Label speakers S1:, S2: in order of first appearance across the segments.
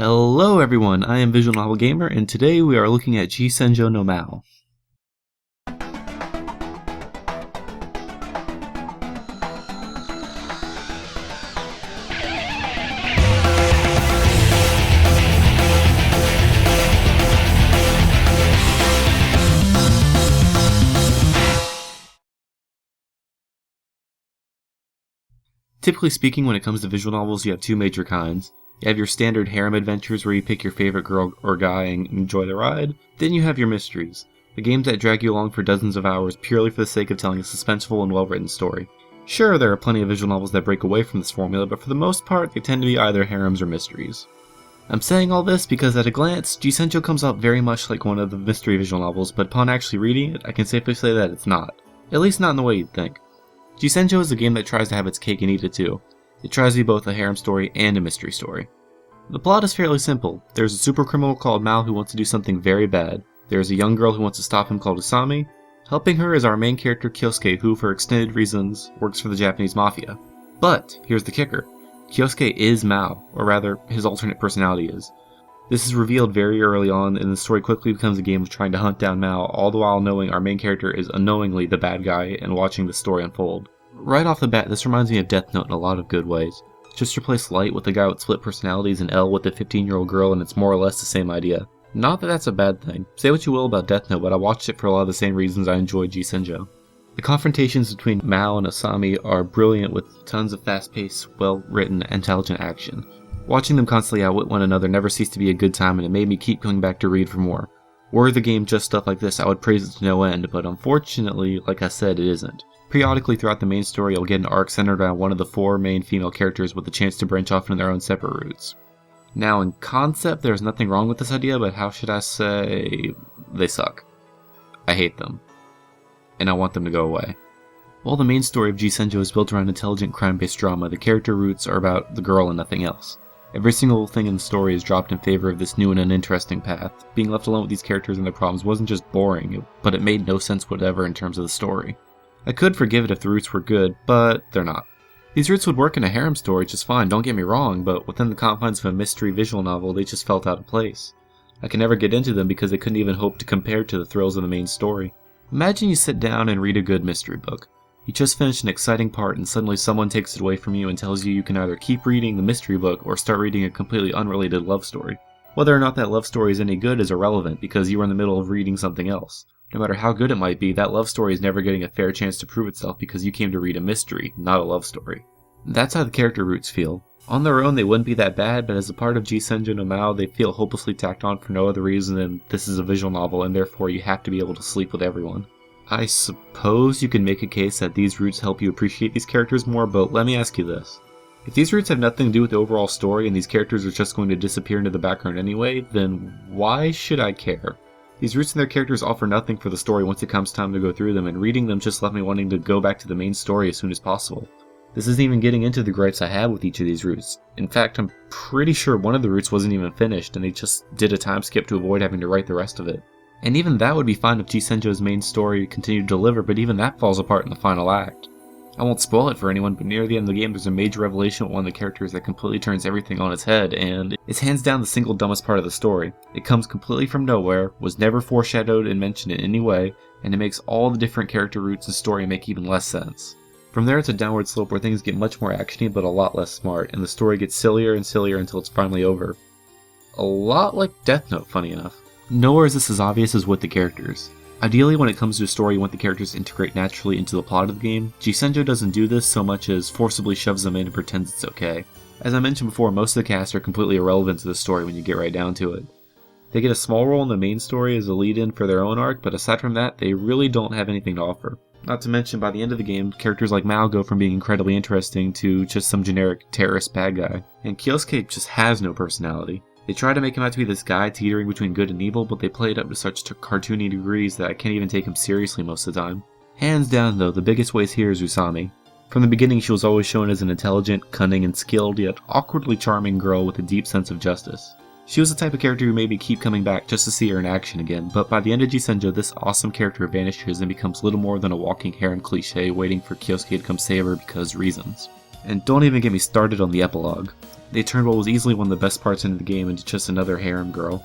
S1: Hello everyone, I am Visual Novel Gamer, and today we are looking at G-Senjou no Maou. Typically speaking, when it comes to visual novels, you have two major kinds. You have your standard harem adventures where you pick your favorite girl or guy and enjoy the ride. Then you have your mysteries, the games that drag you along for dozens of hours purely for the sake of telling a suspenseful and well-written story. Sure, there are plenty of visual novels that break away from this formula, but for the most part, they tend to be either harems or mysteries. I'm saying all this because at a glance, G-Senjou comes out very much like one of the mystery visual novels, but upon actually reading it, I can safely say that it's not. At least not in the way you'd think. G-Senjou is a game that tries to have its cake and eat it too. It tries to be both a harem story and a mystery story. The plot is fairly simple. There's a super criminal called Maou who wants to do something very bad. There's a young girl who wants to stop him called Usami. Helping her is our main character Kyosuke, who for extended reasons works for the Japanese mafia. But here's the kicker. Kyosuke is Maou, or rather, his alternate personality is. This is revealed very early on, and the story quickly becomes a game of trying to hunt down Maou, all the while knowing our main character is unknowingly the bad guy and watching the story unfold. Right off the bat, this reminds me of Death Note in a lot of good ways. Just replace Light with the guy with split personalities and L with the 15-year-old girl, and it's more or less the same idea. Not that that's a bad thing. Say what you will about Death Note, but I watched it for a lot of the same reasons I enjoyed G-Senjou. The confrontations between Maou and Usami are brilliant with tons of fast-paced, well-written, intelligent action. Watching them constantly outwit one another never ceased to be a good time, and it made me keep coming back to read for more. Were the game just stuff like this, I would praise it to no end, but unfortunately, like I said, it isn't. Periodically throughout the main story, you'll get an arc centered around one of the four main female characters with a chance to branch off into their own separate routes. Now, in concept, there's nothing wrong with this idea, but how should I say, they suck. I hate them. And I want them to go away. While the main story of G-Senjou is built around intelligent crime-based drama, the character roots are about the girl and nothing else. Every single thing in the story is dropped in favor of this new and uninteresting path. Being left alone with these characters and their problems wasn't just boring, but it made no sense whatever in terms of the story. I could forgive it if the roots were good, but they're not. These roots would work in a harem story just fine, don't get me wrong, but within the confines of a mystery visual novel, they just felt out of place. I can never get into them because they couldn't even hope to compare to the thrills of the main story. Imagine you sit down and read a good mystery book. You just finished an exciting part and suddenly someone takes it away from you and tells you you can either keep reading the mystery book or start reading a completely unrelated love story. Whether or not that love story is any good is irrelevant because you are in the middle of reading something else. No matter how good it might be, that love story is never getting a fair chance to prove itself because you came to read a mystery, not a love story. That's how the character roots feel. On their own they wouldn't be that bad, but as a part of G-Senjou no Maou, they feel hopelessly tacked on for no other reason than this is a visual novel and therefore you have to be able to sleep with everyone. I suppose you can make a case that these roots help you appreciate these characters more, but let me ask you this. If these roots have nothing to do with the overall story and these characters are just going to disappear into the background anyway, then why should I care? These roots and their characters offer nothing for the story once it comes time to go through them, and reading them just left me wanting to go back to the main story as soon as possible. This isn't even getting into the gripes I have with each of these roots. In fact, I'm pretty sure one of the roots wasn't even finished, and they just did a time skip to avoid having to write the rest of it. And even that would be fine if G-Senjou's main story continued to deliver, but even that falls apart in the final act. I won't spoil it for anyone, but near the end of the game there's a major revelation with one of the characters that completely turns everything on its head, and it's hands down the single dumbest part of the story. It comes completely from nowhere, was never foreshadowed and mentioned in any way, and it makes all the different character roots and story make even less sense. From there it's a downward slope where things get much more actiony but a lot less smart, and the story gets sillier and sillier until it's finally over. A lot like Death Note, funny enough. Nowhere is this as obvious as with the characters. Ideally, when it comes to a story you want the characters to integrate naturally into the plot of the game, G-Senjou doesn't do this so much as forcibly shoves them in and pretends it's okay. As I mentioned before, most of the cast are completely irrelevant to the story when you get right down to it. They get a small role in the main story as a lead-in for their own arc, but aside from that, they really don't have anything to offer. Not to mention, by the end of the game, characters like Maou go from being incredibly interesting to just some generic terrorist bad guy, and Kyosuke just has no personality. They try to make him out to be this guy teetering between good and evil, but they play it up to such cartoony degrees that I can't even take him seriously most of the time. Hands down though, the biggest waste here is Usami. From the beginning she was always shown as an intelligent, cunning, and skilled, yet awkwardly charming girl with a deep sense of justice. She was the type of character who made me keep coming back just to see her in action again, but by the end of G-Senjou, this awesome character vanishes and becomes little more than a walking harem cliche waiting for Kyosuke to come save her because reasons. And don't even get me started on the epilogue. They turned what was easily one of the best parts into the game into just another harem girl.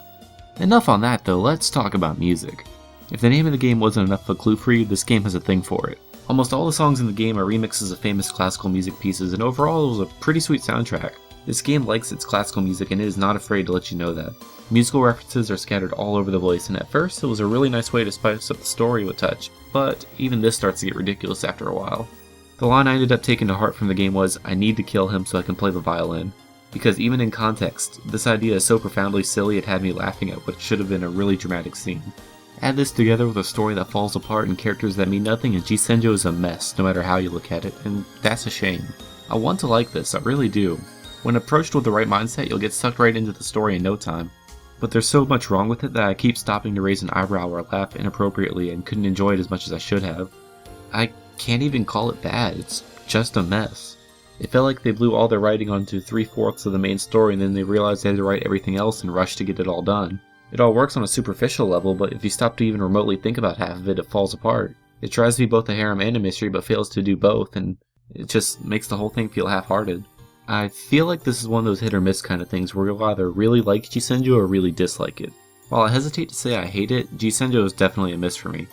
S1: Enough on that though, let's talk about music. If the name of the game wasn't enough of a clue for you, this game has a thing for it. Almost all the songs in the game are remixes of famous classical music pieces, and overall it was a pretty sweet soundtrack. This game likes its classical music and it is not afraid to let you know that. Musical references are scattered all over the place, and at first it was a really nice way to spice up the story with touch, but even this starts to get ridiculous after a while. The line I ended up taking to heart from the game was, "I need to kill him so I can play the violin." Because even in context, this idea is so profoundly silly it had me laughing at what should have been a really dramatic scene. Add this together with a story that falls apart and characters that mean nothing, and G-Senjou is a mess no matter how you look at it, and that's a shame. I want to like this, I really do. When approached with the right mindset, you'll get sucked right into the story in no time. But there's so much wrong with it that I keep stopping to raise an eyebrow or laugh inappropriately and couldn't enjoy it as much as I should have. I can't even call it bad, it's just a mess. It felt like they blew all their writing onto 3/4 of the main story and then they realized they had to write everything else and rushed to get it all done. It all works on a superficial level, but if you stop to even remotely think about half of it, it falls apart. It tries to be both a harem and a mystery, but fails to do both, and it just makes the whole thing feel half-hearted. I feel like this is one of those hit or miss kind of things where you'll either really like G-Senjou or really dislike it. While I hesitate to say I hate it, G-Senjou is definitely a miss for me.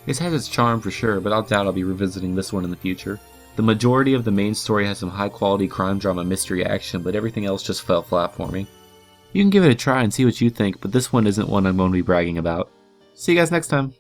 S1: It has its charm for sure, but I doubt I'll be revisiting this one in the future. The majority of the main story has some high quality crime drama mystery action, but everything else just fell flat for me. You can give it a try and see what you think, but this one isn't one I'm going to be bragging about. See you guys next time!